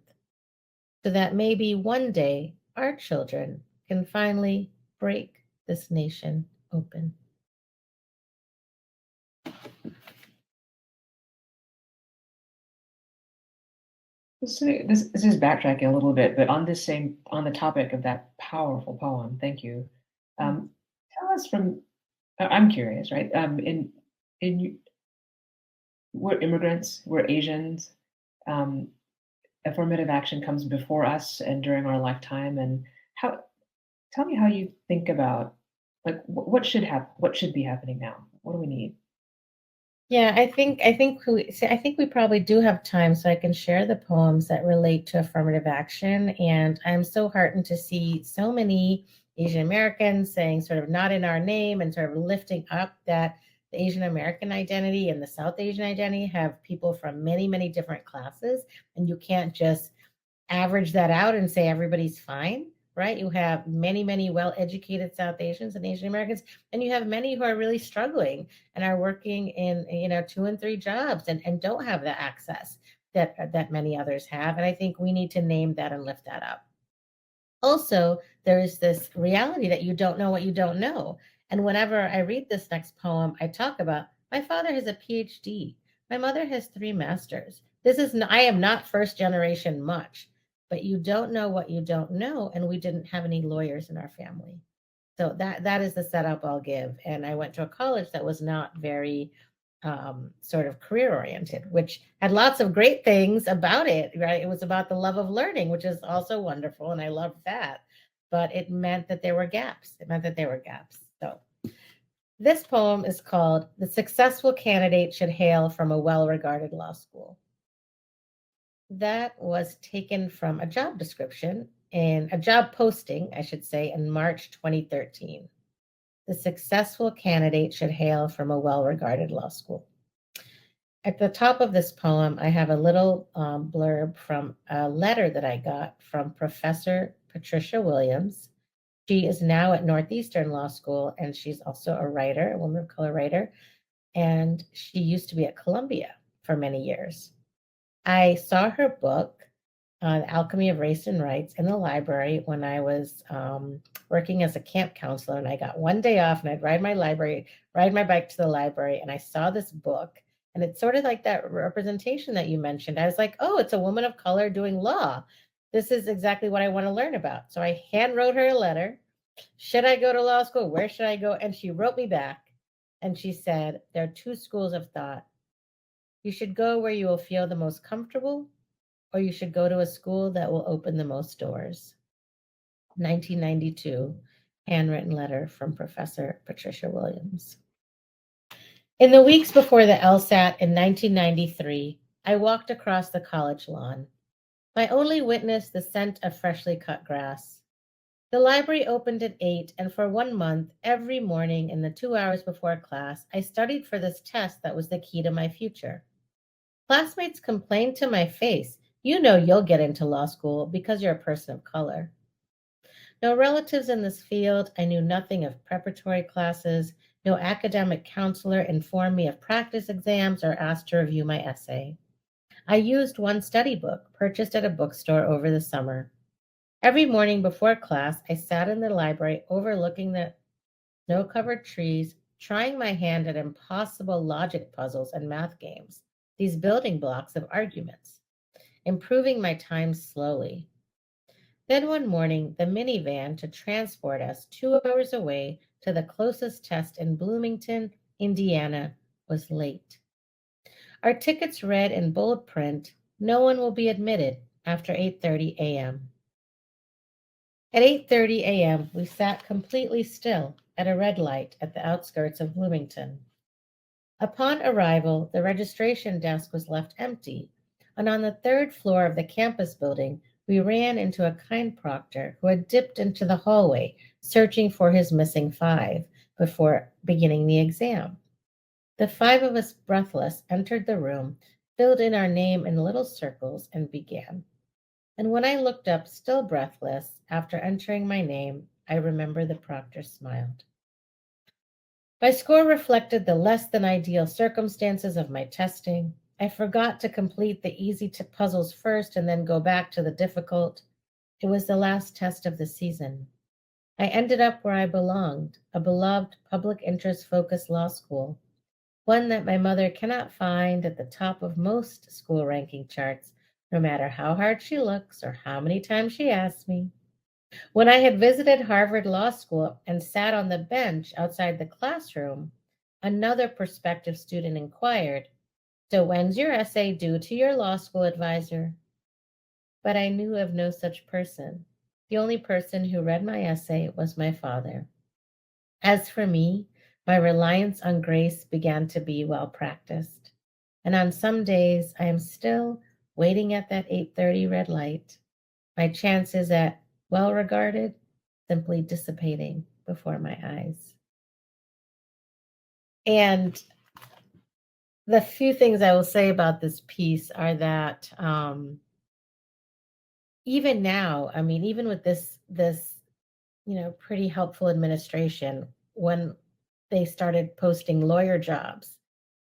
so that maybe one day our children can finally break this nation open. This is backtracking a little bit, but on the topic of that powerful poem, thank you. Tell us I'm curious, right? We're immigrants, we're Asians. Affirmative action comes before us and during our lifetime. And tell me how you think about, like, what should be happening now? What do we need? Yeah, I think we probably do have time, so I can share the poems that relate to affirmative action. And I'm so heartened to see so many Asian Americans, saying sort of not in our name, and sort of lifting up that the Asian American identity and the South Asian identity have people from many, many different classes. And you can't just average that out and say everybody's fine, right? You have many, many well-educated South Asians and Asian Americans, and you have many who are really struggling and are working in, 2 and 3 jobs and don't have the access that many others have. And I think we need to name that and lift that up. Also, there is this reality that you don't know what you don't know. And whenever I read this next poem, I talk about my father has a PhD. My mother has 3 masters. I am not first generation much, but you don't know what you don't know. And we didn't have any lawyers in our family. So that is the setup I'll give. And I went to a college that was not very sort of career oriented, which had lots of great things about it, right? It was about the love of learning, which is also wonderful. And I loved that. But it meant that there were gaps. So this poem is called The Successful Candidate Should Hail from a Well-Regarded Law School. That was taken from a job description in a job posting, I should say, in March 2013. The successful candidate should hail from a well-regarded law school. At the top of this poem, I have a little blurb from a letter that I got from Professor Patricia Williams. She is now at Northeastern Law School, and she's also a writer, a woman of color writer, and she used to be at Columbia for many years. I saw her book, The Alchemy of Race and Rights, in the library when I was working as a camp counselor, and I got one day off, and I'd ride my bike to the library, and I saw this book, and it's sort of like that representation that you mentioned. I was like, oh, it's a woman of color doing law. This is exactly what I want to learn about. So I hand wrote her a letter. Should I go to law school? Where should I go? And she wrote me back, and she said, there are 2 schools of thought. You should go where you will feel the most comfortable, or you should go to a school that will open the most doors. 1992, handwritten letter from Professor Patricia Williams. In the weeks before the LSAT in 1993, I walked across the college lawn. My only witness, the scent of freshly cut grass. The library opened at 8, and for 1 month, every morning in the 2 hours before class, I studied for this test that was the key to my future. Classmates complained to my face, you know you'll get into law school because you're a person of color. No relatives in this field, I knew nothing of preparatory classes, no academic counselor informed me of practice exams or asked to review my essay. I used one study book purchased at a bookstore over the summer. Every morning before class, I sat in the library overlooking the snow-covered trees, trying my hand at impossible logic puzzles and math games, these building blocks of arguments, improving my time slowly. Then one morning, the minivan to transport us 2 hours away to the closest test in Bloomington, Indiana, was late. Our tickets read in bold print, no one will be admitted after 8:30 a.m. At 8:30 a.m., we sat completely still at a red light at the outskirts of Bloomington. Upon arrival, the registration desk was left empty, and on the 3rd floor of the campus building, we ran into a kind proctor who had dipped into the hallway, searching for his missing 5 before beginning the exam. The 5 of us, breathless, entered the room, filled in our name in little circles, and began. And when I looked up, still breathless, after entering my name, I remember the proctor smiled. My score reflected the less than ideal circumstances of my testing. I forgot to complete the easy puzzles first and then go back to the difficult. It was the last test of the season. I ended up where I belonged, a beloved public interest focused law school, one that my mother cannot find at the top of most school ranking charts, no matter how hard she looks or how many times she asks me. When I had visited Harvard Law School and sat on the bench outside the classroom, another prospective student inquired, so when's your essay due to your law school advisor? But I knew of no such person. The only person who read my essay was my father. As for me, my reliance on grace began to be well practiced. And on some days, I am still waiting at that 8:30 red light. My chances at well regarded simply dissipating before my eyes. And the few things I will say about this piece are that even now, I mean, even with this pretty helpful administration, when they started posting lawyer jobs,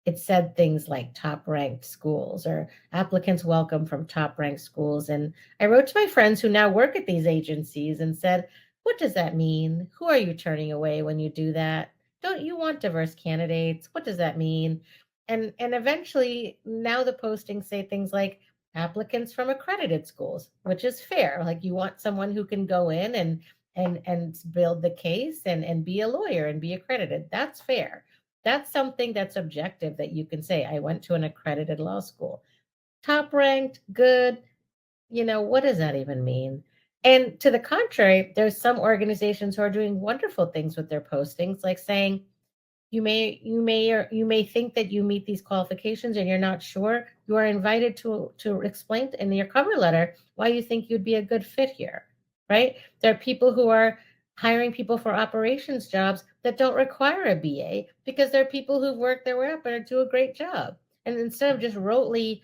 it said things like top ranked schools or applicants welcome from top ranked schools. And I wrote to my friends who now work at these agencies and said, what does that mean? Who are you turning away when you do that? Don't you want diverse candidates? What does that mean? And eventually now the postings say things like applicants from accredited schools, which is fair. Like you want someone who can go in and build the case and be a lawyer and be accredited. That's fair. That's something that's objective that you can say, I went to an accredited law school. Top ranked, good. What does that even mean? And to the contrary, there's some organizations who are doing wonderful things with their postings, like saying, you may think that you meet these qualifications and you're not sure. You are invited to explain in your cover letter why you think you'd be a good fit here, right? There are people who are hiring people for operations jobs that don't require a BA because they're people who've worked their way up and do a great job. And instead of just rotely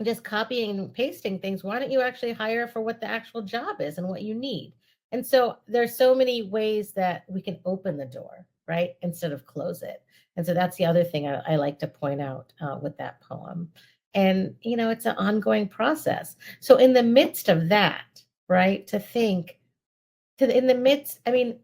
just copying and pasting things, why don't you actually hire for what the actual job is and what you need? And so there's so many ways that we can open the door, right, instead of close it. And so that's the other thing I like to point out with that poem. And, it's an ongoing process. So in the midst of that, right, in the midst, I mean,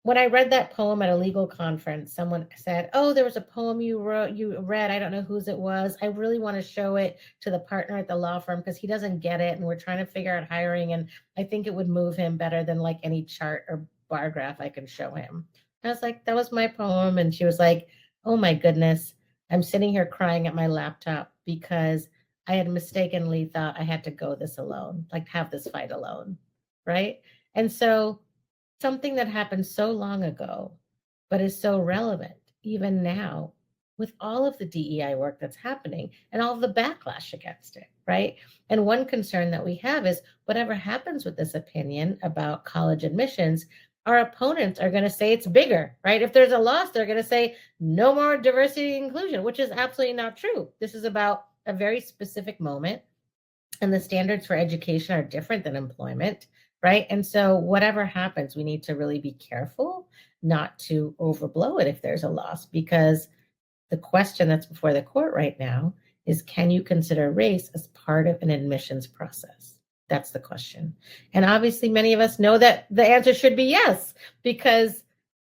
when I read that poem at a legal conference, someone said, oh, there was a poem you read. I don't know whose it was. I really want to show it to the partner at the law firm because he doesn't get it. And we're trying to figure out hiring. And I think it would move him better than like any chart or bar graph I can show him. I was like, that was my poem. And she was like, oh my goodness, I'm sitting here crying at my laptop because I had mistakenly thought I had to go this alone, like have this fight alone. Right. And so something that happened so long ago, but is so relevant even now with all of the DEI work that's happening and all of the backlash against it, right? And one concern that we have is whatever happens with this opinion about college admissions, our opponents are going to say it's bigger, right? If there's a loss, they're going to say no more diversity and inclusion, which is absolutely not true. This is about a very specific moment, and the standards for education are different than employment, right? And so whatever happens, we need to really be careful not to overblow it if there's a loss, because the question that's before the court right now is, can you consider race as part of an admissions process? That's the question. And obviously many of us know that the answer should be yes, because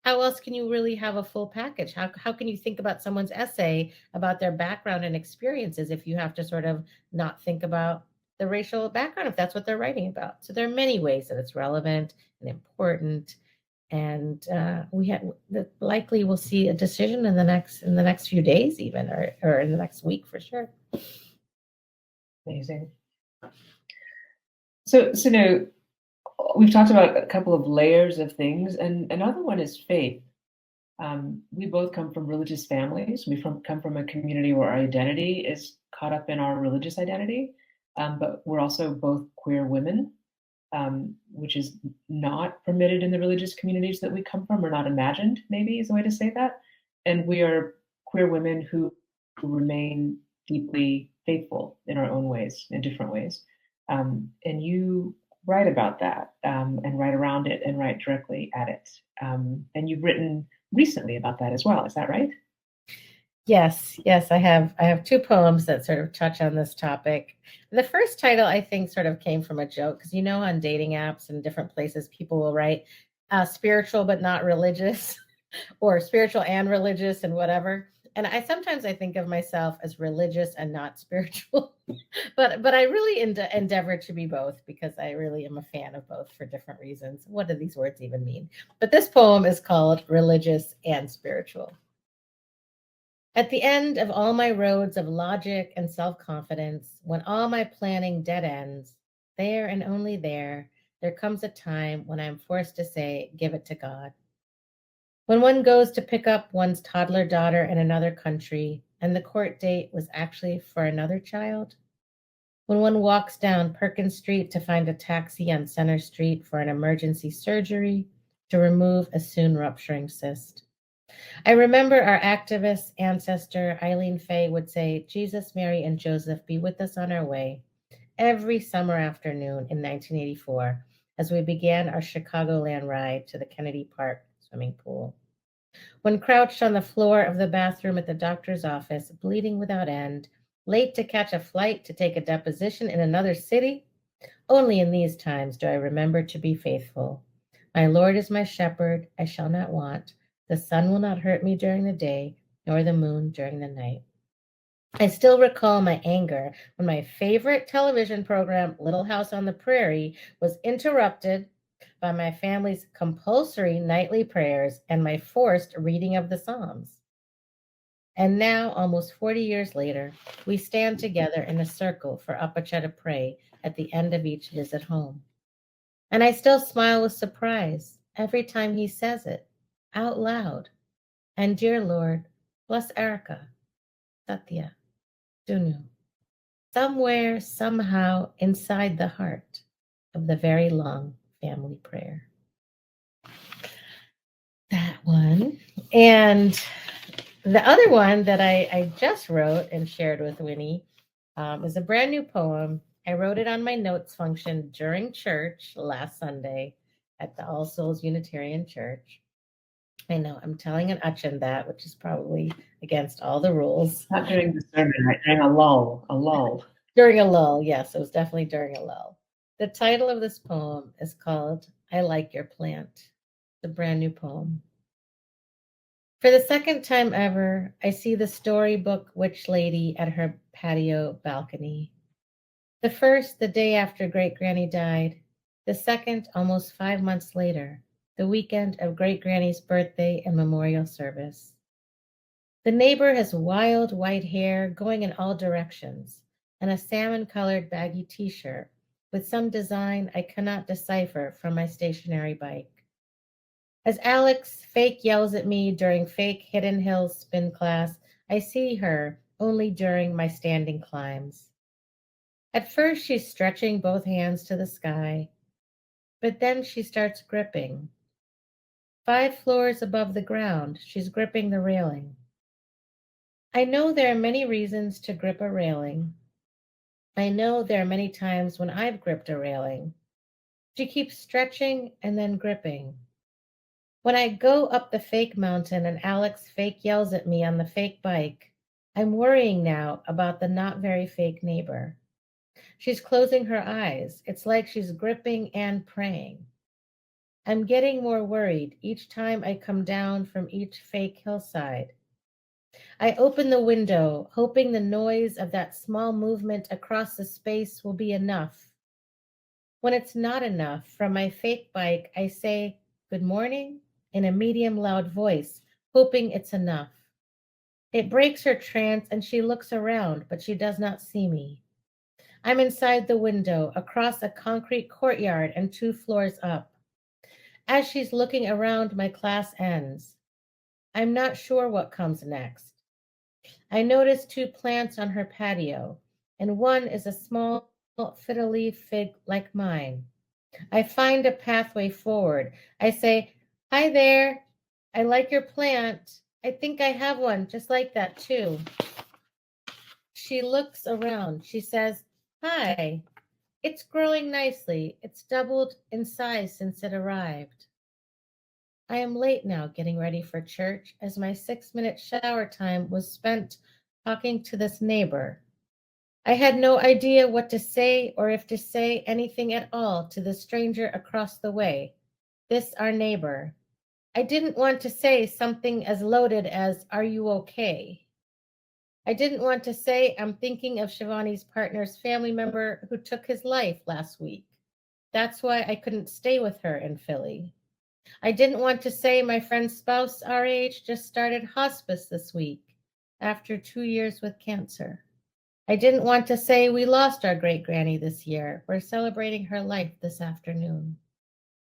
how else can you really have a full package? How can you think about someone's essay about their background and experiences if you have to sort of not think about the racial background, if that's what they're writing about? So there are many ways that it's relevant and important. And likely we'll see a decision in the next few days, even, or in the next week for sure. Amazing. So now we've talked about a couple of layers of things, and another one is faith. We both come from religious families. We come from a community where our identity is caught up in our religious identity, but we're also both queer women, which is not permitted in the religious communities that we come from, or not imagined, maybe is a way to say that. And we are queer women who remain deeply faithful in our own ways, in different ways. And you write about that, and write around it, and write directly at it. And you've written recently about that as well. Is that right? Yes, I have two poems that sort of touch on this topic. The first title, I think, sort of came from a joke, because on dating apps and different places, people will write spiritual but not religious, or spiritual and religious and whatever. And I sometimes think of myself as religious and not spiritual, but I really endeavor to be both, because I really am a fan of both for different reasons. What do these words even mean? But this poem is called Religious and Spiritual. At the end of all my roads of logic and self-confidence, when all my planning dead ends, there and only there comes a time when I'm forced to say, give it to God. When one goes to pick up one's toddler daughter in another country, and the court date was actually for another child, when one walks down Perkins Street to find a taxi on Center Street for an emergency surgery to remove a soon rupturing cyst. I remember our activist ancestor, Eileen Fay, would say, Jesus, Mary, and Joseph, be with us on our way, every summer afternoon in 1984 as we began our Chicagoland ride to the Kennedy Park swimming pool. When crouched on the floor of the bathroom at the doctor's office, bleeding without end, late to catch a flight to take a deposition in another city, only in these times do I remember to be faithful. My Lord is my shepherd, I shall not want. The sun will not hurt me during the day, nor the moon during the night. I still recall my anger when my favorite television program, Little House on the Prairie, was interrupted by my family's compulsory nightly prayers and my forced reading of the Psalms. And now, almost 40 years later, we stand together in a circle for Apache to pray at the end of each visit home. And I still smile with surprise every time he says it out loud. And dear Lord, bless Erica, Satya, Sunu, somewhere, somehow, inside the heart of the very long family prayer. That one. And the other one that I just wrote and shared with Winnie is a brand new poem. I wrote it on my notes function during church last Sunday at the All Souls Unitarian Church. I know I'm telling an Achin that, which is probably against all the rules. Not during the sermon, right? During a lull. During a lull, yes, it was definitely during a lull. The title of this poem is called I Like Your Plant. It's a brand new poem. For the second time ever, I see the storybook witch lady at her patio balcony. The first, the day after Great Granny died. The second, almost 5 months later, the weekend of Great Granny's birthday and memorial service. The neighbor has wild white hair going in all directions and a salmon-colored baggy t-shirt with some design I cannot decipher from my stationary bike. As Alex fake yells at me during fake Hidden Hills spin class, I see her only during my standing climbs. At first, she's stretching both hands to the sky, but then she starts gripping. 5 floors above the ground, she's gripping the railing. I know there are many reasons to grip a railing. I know there are many times when I've gripped a railing. She keeps stretching and then gripping. When I go up the fake mountain and Alex fake yells at me on the fake bike, I'm worrying now about the not very fake neighbor. She's closing her eyes. It's like she's gripping and praying. I'm getting more worried each time I come down from each fake hillside. I open the window, hoping the noise of that small movement across the space will be enough. When it's not enough, from my fake bike, I say, "Good morning," in a medium loud voice, hoping it's enough. It breaks her trance and she looks around, but she does not see me. I'm inside the window, across a concrete courtyard and 2 floors up. As she's looking around, my class ends. I'm not sure what comes next. I notice 2 plants on her patio, and one is a small fiddle-leaf fig like mine. I find a pathway forward. I say, "Hi there, I like your plant. I think I have one just like that too." She looks around. She says, "Hi, it's growing nicely. It's doubled in size since it arrived." I am late now getting ready for church as my 6-minute shower time was spent talking to this neighbor. I had no idea what to say or if to say anything at all to the stranger across the way, this our neighbor. I didn't want to say something as loaded as, "Are you okay?" I didn't want to say, "I'm thinking of Shivani's partner's family member who took his life last week. That's why I couldn't stay with her in Philly." I didn't want to say my friend's spouse our age just started hospice this week after 2 years with cancer. I didn't want to say we lost our great granny this year. We're celebrating her life this afternoon.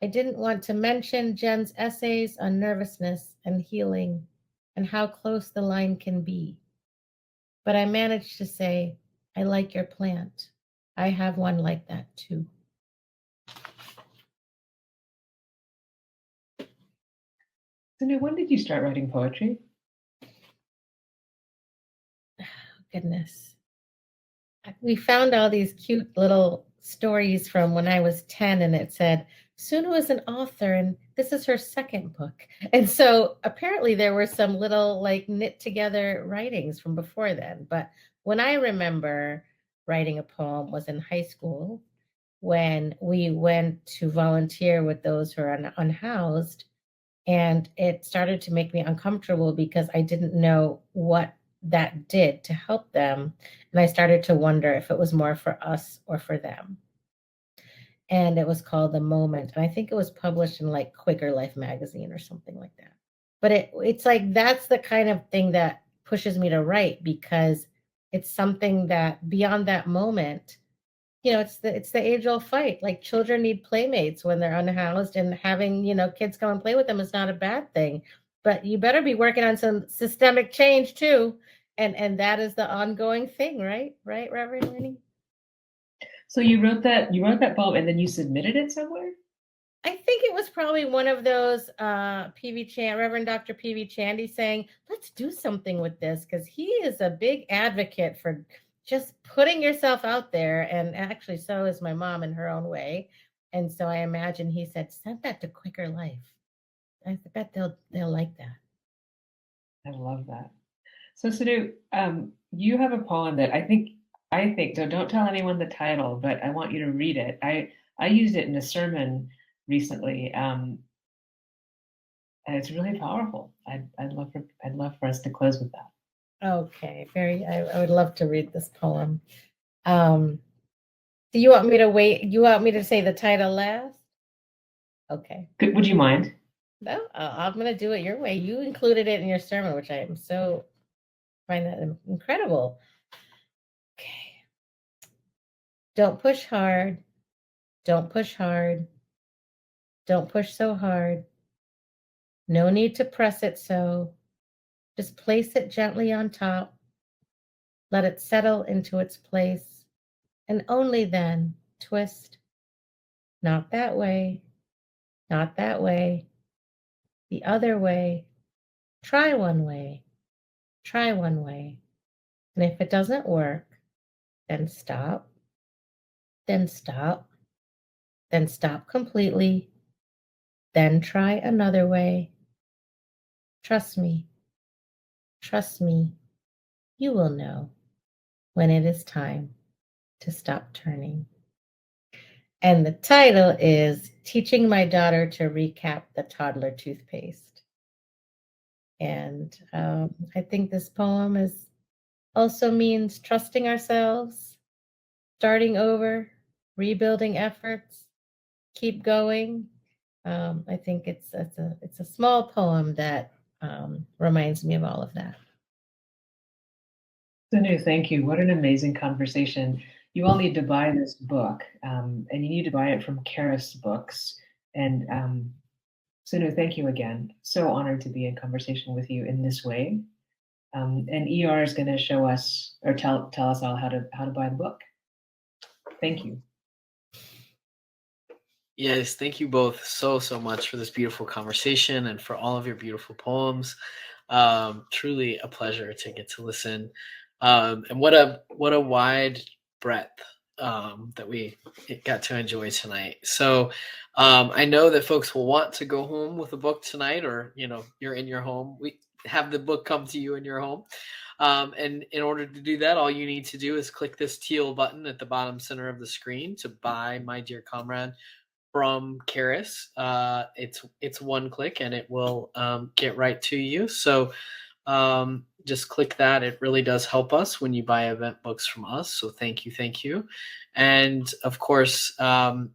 I didn't want to mention Jen's essays on nervousness and healing and how close the line can be. But I managed to say, "I like your plant." I have one like that too. Sunu, when did you start writing poetry? Goodness. We found all these cute little stories from when I was 10, and it said, Sunu is an author, and this is her second book. And so apparently there were some little like knit together writings from before then. But when I remember writing a poem was in high school when we went to volunteer with those who are unhoused. And it started to make me uncomfortable because I didn't know what that did to help them. And I started to wonder if it was more for us or for them. And it was called The Moment. And I think it was published in like Quaker Life magazine or something like that. But it's like that's the kind of thing that pushes me to write, because it's something that beyond that moment, you know, it's the age-old fight. Like children need playmates when they're unhoused, and having, you know, kids come and play with them is not a bad thing. But you better be working on some systemic change too. And that is the ongoing thing, right? Right, Reverend Winnie? So you wrote that poem and then you submitted it somewhere? I think it was probably one of those Reverend Dr. P.V. Chandy saying, let's do something with this, because he is a big advocate for just putting yourself out there. And actually, so is my mom in her own way. And so I imagine he said, send that to Quaker Life. I bet they'll like that. I love that. So Sunu, you have a poem that I think, so don't tell anyone the title, but I want you to read it. I used it in a sermon recently, and it's really powerful. I'd love for us to close with that. Okay, I would love to read this poem. Do you want me to wait? You want me to say the title last? Okay. Would you mind? No, I'm going to do it your way. You included it in your sermon, which I am so find that incredible. Okay. Don't push hard. Don't push hard. Don't push so hard. No need to press it so. Just place it gently on top. Let it settle into its place. And only then twist. Not that way. Not that way. The other way. Try one way. Try one way. And if it doesn't work, then stop. Then stop. Then stop completely. Then try another way. Trust me. Trust me. You will know when it is time to stop turning. And the title is Teaching My Daughter to Recap the Toddler Toothpaste. And I think this poem also means trusting ourselves, starting over, rebuilding efforts, keep going. I think it's a small poem that reminds me of all of that. Sunu, thank you. What an amazing conversation. You all need to buy this book, and you need to buy it from Charis Books. And Sunu, thank you again. So honored to be in conversation with you in this way. And ER is going to show us or tell us all how to buy the book. Thank you. Yes, thank you both so much for this beautiful conversation and for all of your beautiful poems. Truly a pleasure to get to listen. And what a wide breadth that we got to enjoy tonight. So I know that folks will want to go home with a book tonight, or you're in your home. We have the book come to you in your home. And in order to do that, all you need to do is click this teal button at the bottom center of the screen to buy My Dear Comrade from Charis. It's one click and it will get right to you. So just click that. It really does help us when you buy event books from us. So thank you. And of course,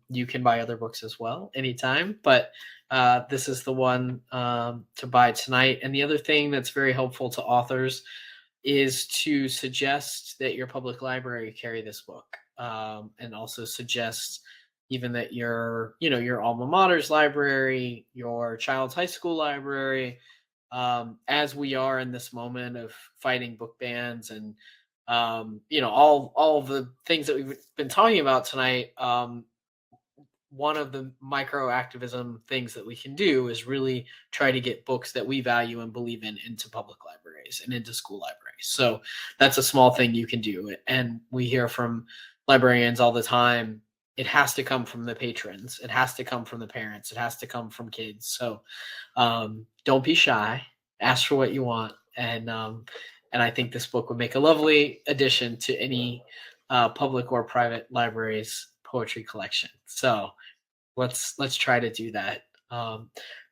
you can buy other books as well anytime, but this is the one to buy tonight. And the other thing that's very helpful to authors is to suggest that your public library carry this book, and also suggest even that your alma mater's library, your child's high school library, as we are in this moment of fighting book bans and all the things that we've been talking about tonight. One of the micro activism things that we can do is really try to get books that we value and believe in into public libraries and into school libraries. So that's a small thing you can do. And we hear from librarians all the time, it has to come from the patrons. It has to come from the parents. It has to come from kids. So don't be shy. Ask for what you want. And I think this book would make a lovely addition to any public or private library's poetry collection. So let's try to do that.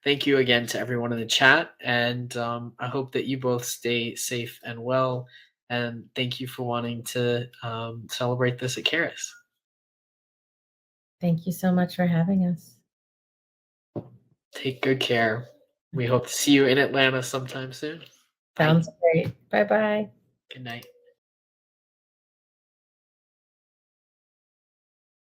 Thank you again to everyone in the chat, and I hope that you both stay safe and well. And thank you for wanting to celebrate this at Charis. Thank you so much for having us. Take good care. We hope to see you in Atlanta sometime soon. Sounds great. Bye-bye. Good night.